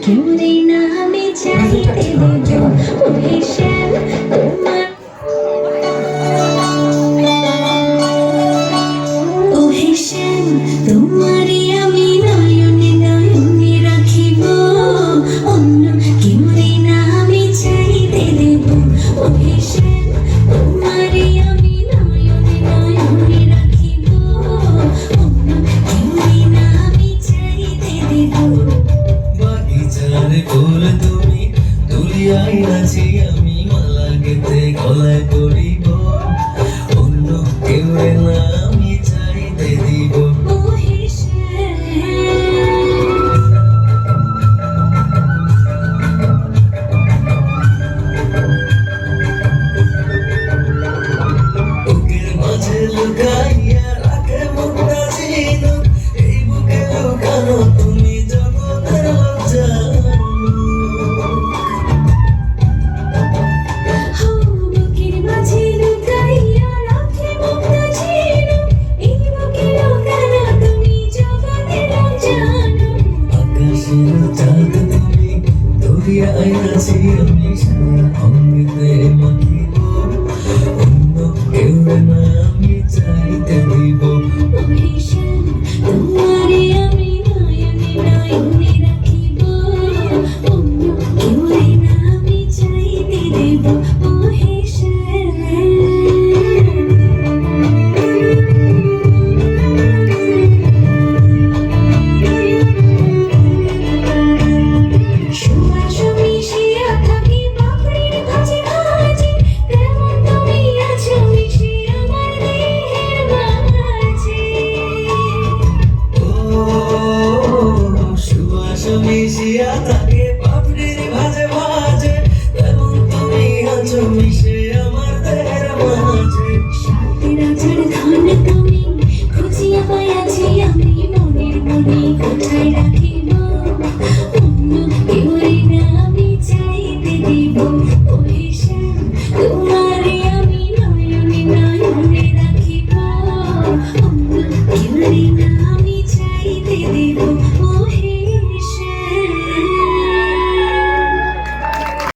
কেমনে না আমি চাইতে দেব ওহে শ্যাম তোমার ওহে শ্যাম তোমারে আমি নয়নে নয়নে রাখিব অন্য কেমনে না আমি চাইতে দেব ওহে শ্যাম তোমারে আমি নয়নে নয়নে রাখিব অন্য কেমনে না আমি চাইতে দেব বাগিচার ফুল তুমি তুলিয়াই আছি আমি মালা গেতে গলায় করিব অন্য কেউ না আমি চাইতে দিব ওহে শ্যাম বুকের মাঝে লুকাইয়া রাখে মুক্তা ঝিনুক এই বুকে লুকানো তুমি জগতের লজ্জা বুকের মাঝে লুকাইয়া রাখে মুক্তা ঝিনুক এই বুকে লুকানো তুমি জগতের জানো আকাশের চাঁদ তুমি দরিয়ায় আছি আমি সারা অমৃতে মাখিব অন্য কেউ না আমি চাইতে দিব ওহে শ্যাম তোমারে আমি নয়নে নয়নে রাখিব অন্য কেউ না আমি চাইতে দেব ওহে শ্যাম সুবাস মিশিয়া থাকি পাপড়ির ভাঁজে ভাঁজে তেমন তুমি আছো মিশে আমার দেহের মাঝে ও সুবাস মিশিয়া থাকে